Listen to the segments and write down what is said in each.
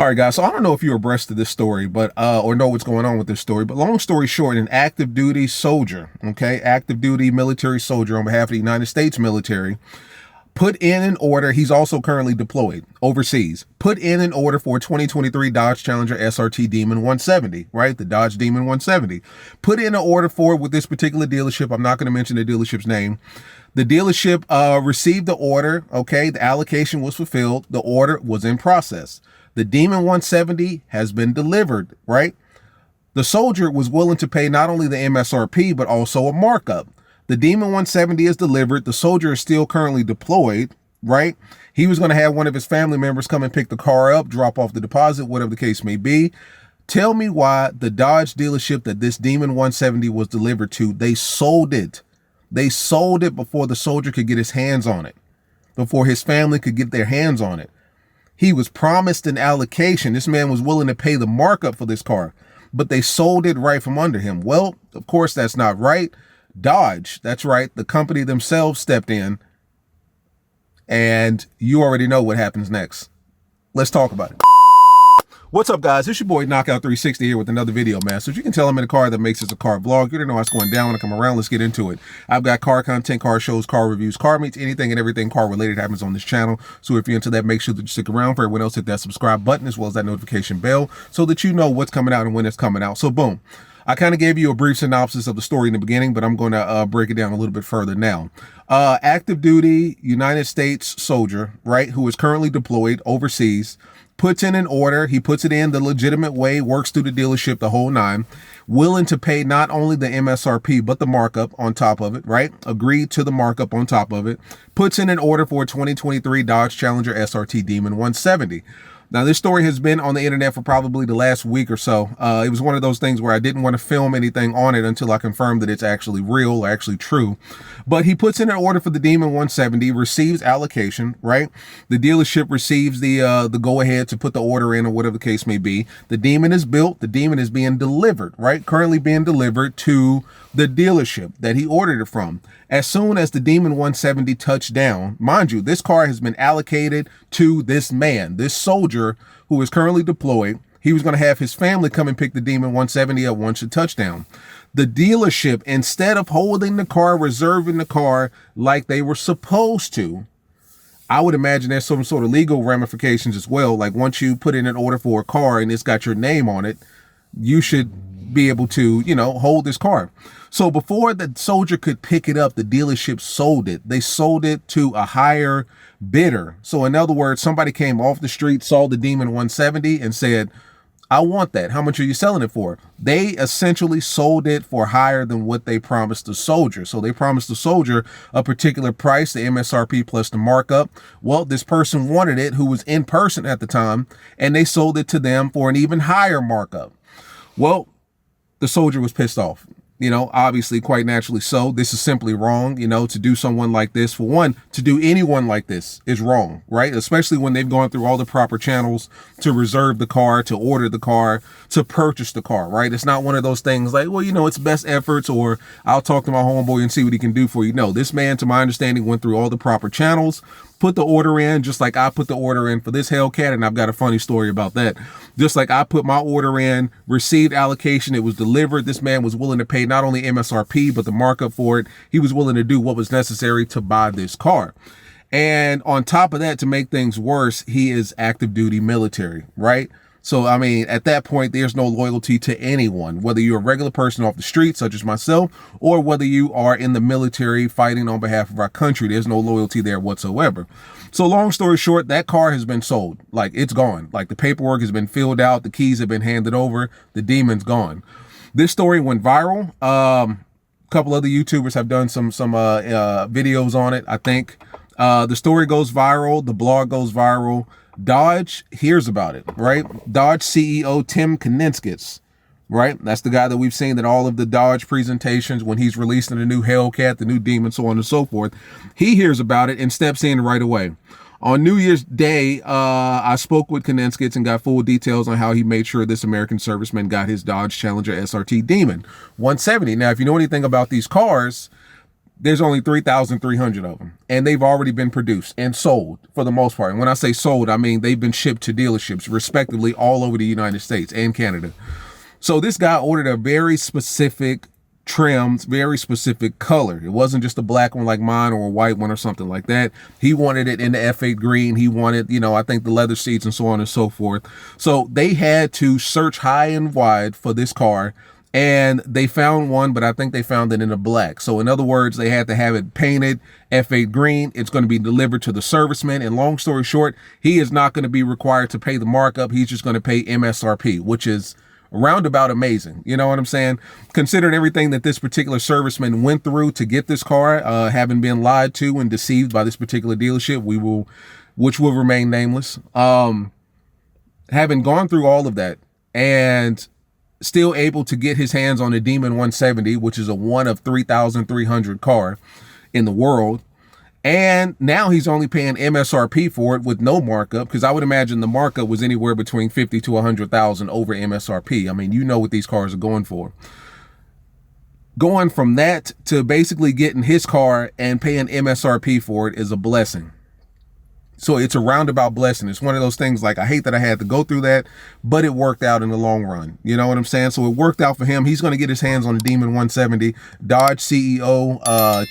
All right, guys. So I don't know if you're abreast of this story, but or know what's going on with this story. But long story short, an active duty soldier, okay, active duty military soldier on behalf of the United States military, put in an order. He's also currently deployed overseas. Put in an order for a 2023 Dodge Challenger SRT DEMON 170, right? The Dodge Demon 170. Put in an order for it with this particular dealership. I'm not going to mention the dealership's name. The dealership received the order. Okay, the allocation was fulfilled. The order was in process. The Demon 170 has been delivered, right? The soldier was willing to pay not only the MSRP, but also a markup. The Demon 170 is delivered. The soldier is still currently deployed, right? He was going to have one of his family members come and pick the car up, drop off the deposit, whatever the case may be. Tell me why the Dodge dealership that this Demon 170 was delivered to, they sold it. They sold it before the soldier could get his hands on it, before his family could get their hands on it. He was promised an allocation. This man was willing to pay the markup for this car, but they sold it right from under him. Well, of course, that's not right. Dodge, that's right. The company themselves stepped in, and you already know what happens next. Let's talk about it. What's up, guys? It's your boy Knockout 360 here with another video, man. So as you can tell, I'm in a car that makes this a car vlog. You don't know what's going down when I come around. Let's get into it. I've got car content, car shows, car reviews, car meets, anything and everything car related happens on this channel. So if you're into that, make sure that you stick around. For everyone else, hit that subscribe button as well as that notification bell so that you know what's coming out and when it's coming out. So boom. I kind of gave you a brief synopsis of the story in the beginning, but I'm going to break it down a little bit further now. Active duty United States soldier, right, who is currently deployed overseas, puts in an order. He puts it in the legitimate way, works through the dealership, the whole nine, willing to pay not only the MSRP, but the markup on top of it, right? Agreed to the markup on top of it. Puts in an order for a 2023 Dodge Challenger SRT DEMON 170. Now, this story has been on the internet for probably the last week or so. It was one of those things where I didn't want to film anything on it until I confirmed that it's actually real or actually true. But he puts in an order for the Demon 170, receives allocation, right? The dealership receives the go-ahead to put the order in or whatever the case may be. The Demon is built. The Demon is being delivered, right? Currently being delivered to the dealership that he ordered it from. As soon as the Demon 170 touched down, mind you, this car has been allocated to this man, this soldier who is currently deployed. He was going to have his family come and pick the Demon 170 up once it touched down. The dealership, instead of holding the car, reserving the car like they were supposed to, I would imagine there's some sort of legal ramifications as well. Like once you put in an order for a car and it's got your name on it, you should be able to, you know, hold this car. So before the soldier could pick it up, the dealership sold it. They sold it to a higher bidder. So in other words, somebody came off the street, saw the Demon 170 and said, I want that. How much are you selling it for? They essentially sold it for higher than what they promised the soldier. So they promised the soldier a particular price, the MSRP plus the markup. Well, this person wanted it, who was in person at the time, and they sold it to them for an even higher markup. Well, the soldier was pissed off. You know, obviously, quite naturally so. This is simply wrong, you know, to do someone like this. For one, to do anyone like this is wrong, right? Especially when they've gone through all the proper channels to reserve the car, to order the car, to purchase the car, right? It's not one of those things like, well, you know, it's best efforts or I'll talk to my homeboy and see what he can do for you. No, this man, to my understanding, went through all the proper channels, put the order in, just like I put the order in for this Hellcat, and I've got a funny story about that. Just like I put my order in, received allocation, it was delivered. This man was willing to pay not only MSRP, but the markup for it. He was willing to do what was necessary to buy this car. And on top of that, to make things worse, he is active duty military, right? So, I mean, at that point, there's no loyalty to anyone, whether you're a regular person off the street, such as myself, or whether you are in the military fighting on behalf of our country. There's no loyalty there whatsoever. So long story short, that car has been sold. Like, it's gone. Like, the paperwork has been filled out. The keys have been handed over. The Demon's gone. This story went viral. A couple other YouTubers have done some videos on it, I think. The story goes viral. The blog goes viral. Dodge hears about it, right? Dodge CEO Tim Kuniskis, right? That's the guy that we've seen at all of the Dodge presentations when he's releasing the new Hellcat, the new Demon, so on and so forth. He hears about it and steps in right away. On New Year's Day, I spoke with Kuniskis and got full details on how he made sure this American serviceman got his Dodge Challenger SRT DEMON 170. Now, if you know anything about these cars, There's only 3,300 of them, and they've already been produced and sold for the most part. And when I say sold, I mean they've been shipped to dealerships respectively all over the United States and Canada. So this guy ordered a very specific trimmed, very specific color. It wasn't just a black one like mine or a white one or something like that. He wanted it in the F8 green. He wanted, I think the leather seats and so on and so forth. So they had to search high and wide for this car, and they found one, but I think they found it in a black. So in other words, they had to have it painted F8 green. It's going to be delivered to the serviceman. And long story short, he is not going to be required to pay the markup. He's just going to pay MSRP, which is roundabout amazing. You know what I'm saying? Considering everything that this particular serviceman went through to get this car, having been lied to and deceived by this particular dealership, which will remain nameless. Having gone through all of that and still able to get his hands on a Demon 170, which is a one of 3,300 car in the world. And now he's only paying MSRP for it with no markup, because I would imagine the markup was anywhere between 50 to 100,000 over MSRP. I mean, you know what these cars are going for. Going from that to basically getting his car and paying MSRP for it is a blessing. So it's a roundabout blessing. It's one of those things like, I hate that I had to go through that, but it worked out in the long run. You know what I'm saying? So it worked out for him. He's going to get his hands on the Demon 170. Dodge CEO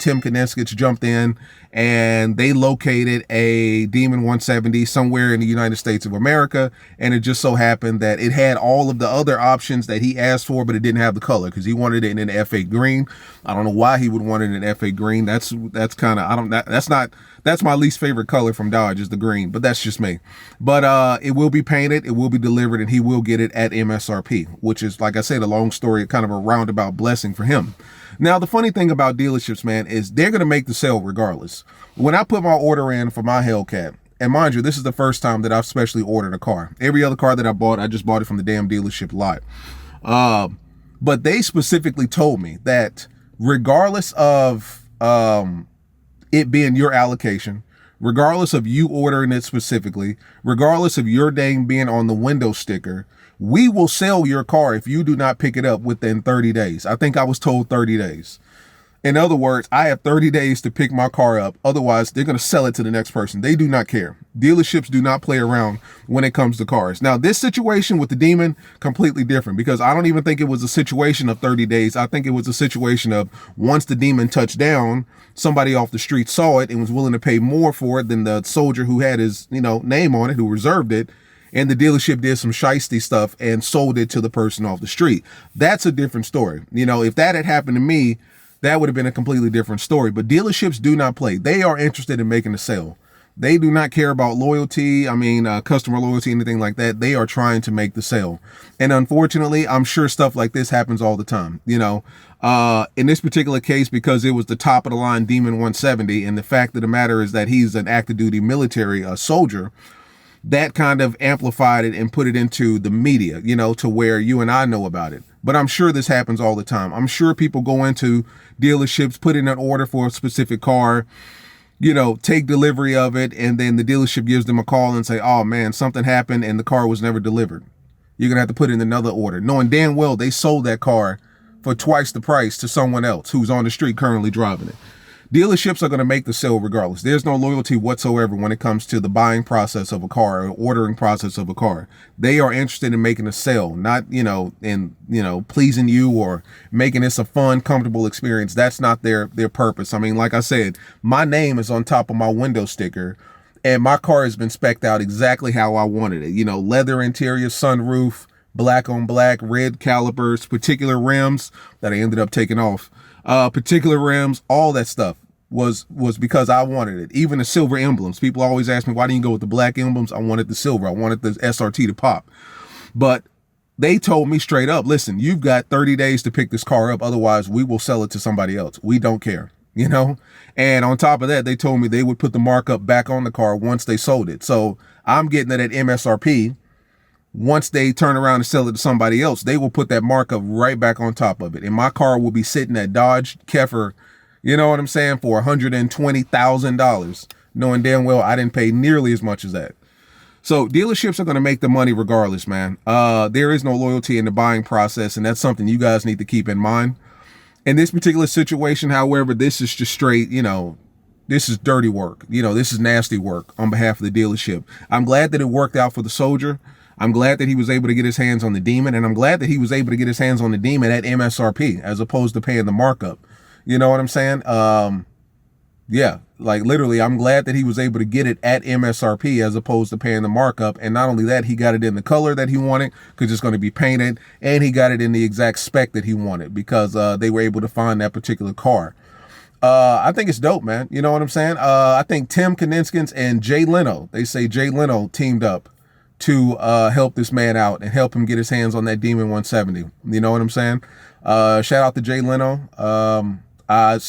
Tim Kuniskis jumped in, and they located a Demon 170 somewhere in the United States of America. And it just so happened that it had all of the other options that he asked for, but it didn't have the color because he wanted it in an F8 green. I don't know why he would want it in an F8 green. That's kind of, that's my least favorite color from Dodge, is the green, but that's just me. But it will be painted, it will be delivered, and he will get it at MSRP, which is, like I said, a long story, kind of a roundabout blessing for him. Now, the funny thing about dealerships, man, is they're going to make the sale regardless. When I put my order in for my Hellcat, and mind you, this is the first time that I've specially ordered a car. Every other car that I bought, I just bought it from the damn dealership lot. But they specifically told me that regardless of it being your allocation, regardless of you ordering it specifically, regardless of your name being on the window sticker, we will sell your car if you do not pick it up within 30 days. I think I was told 30 days. In other words, I have 30 days to pick my car up. Otherwise, they're going to sell it to the next person. They do not care. Dealerships do not play around when it comes to cars. Now, this situation with the Demon, completely different, because I don't even think it was a situation of 30 days. I think it was a situation of once the Demon touched down, somebody off the street saw it and was willing to pay more for it than the soldier who had his, name on it, who reserved it. And the dealership did some shiesty stuff and sold it to the person off the street. That's a different story. If that had happened to me, that would have been a completely different story. But dealerships do not play. They are interested in making a sale. They do not care about loyalty. Customer loyalty, anything like that. They are trying to make the sale. And unfortunately, I'm sure stuff like this happens all the time. In this particular case, because it was the top of the line Demon 170, and the fact of the matter is that he's an active duty military soldier, that kind of amplified it and put it into the media, to where you and I know about it. But I'm sure this happens all the time. I'm sure people go into dealerships, put in an order for a specific car, take delivery of it, and then the dealership gives them a call and say, oh man, something happened and the car was never delivered. You're gonna have to put in another order, knowing damn well they sold that car for twice the price to someone else who's on the street currently driving it. Dealerships are going to make the sale regardless. There's no loyalty whatsoever when it comes to the buying process of a car or ordering process of a car. They are interested in making a sale, not, in pleasing you or making this a fun, comfortable experience. That's not their purpose. Like I said, my name is on top of my window sticker, and my car has been spec'd out exactly how I wanted it. Leather interior, sunroof, black on black, red calipers, particular rims that I ended up taking off. Particular rims, all that stuff was because I wanted it. Even the silver emblems. People always ask me, why didn't you go with the black emblems? I wanted the silver. I wanted the SRT to pop. But they told me straight up, listen, you've got 30 days to pick this car up. Otherwise, we will sell it to somebody else. We don't care, And on top of that, they told me they would put the markup back on the car once they sold it. So I'm getting it at MSRP. Once they turn around and sell it to somebody else, they will put that markup right back on top of it. And my car will be sitting at Dodge Keffer, for $120,000, knowing damn well I didn't pay nearly as much as that. So dealerships are going to make the money regardless, man. There is no loyalty in the buying process, and that's something you guys need to keep in mind. In this particular situation, however, this is just straight, this is dirty work. This is nasty work on behalf of the dealership. I'm glad that it worked out for the soldier. I'm glad that he was able to get his hands on the Demon, and I'm glad that he was able to get his hands on the Demon at MSRP as opposed to paying the markup. You know what I'm saying? Yeah, like literally, I'm glad that he was able to get it at MSRP as opposed to paying the markup. And not only that, he got it in the color that he wanted because it's going to be painted, and he got it in the exact spec that he wanted because they were able to find that particular car. I think it's dope, man. You know what I'm saying? I think Tim Kuniskis and Jay Leno, they say Jay Leno teamed up to help this man out and help him get his hands on that Demon 170. You know what I'm saying? Shout out to Jay Leno. I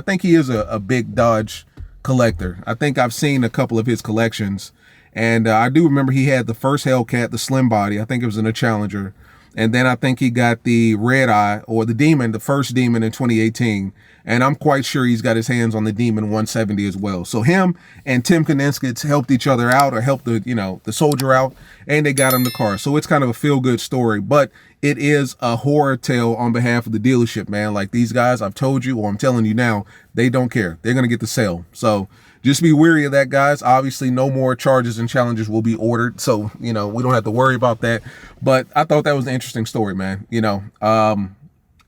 think he is a big Dodge collector. I think I've seen a couple of his collections, and I do remember he had the first Hellcat, the slim body. I think it was in a Challenger. And then I think he got the Red Eye or the Demon, the first Demon in 2018. And I'm quite sure he's got his hands on the Demon 170 as well. So him and Tim Kuniskis helped each other out, or helped the soldier out, and they got him the car. So it's kind of a feel-good story, but it is a horror tale on behalf of the dealership, man. Like these guys, I've told you, or I'm telling you now, they don't care. They're going to get the sale. So just be wary of that, guys. Obviously, no more charges and challenges will be ordered. So, we don't have to worry about that. But I thought that was an interesting story, man.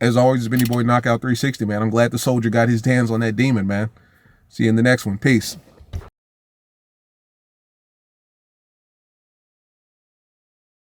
As always, it's been your boy Knockout 360, man. I'm glad the soldier got his hands on that Demon, man. See you in the next one. Peace.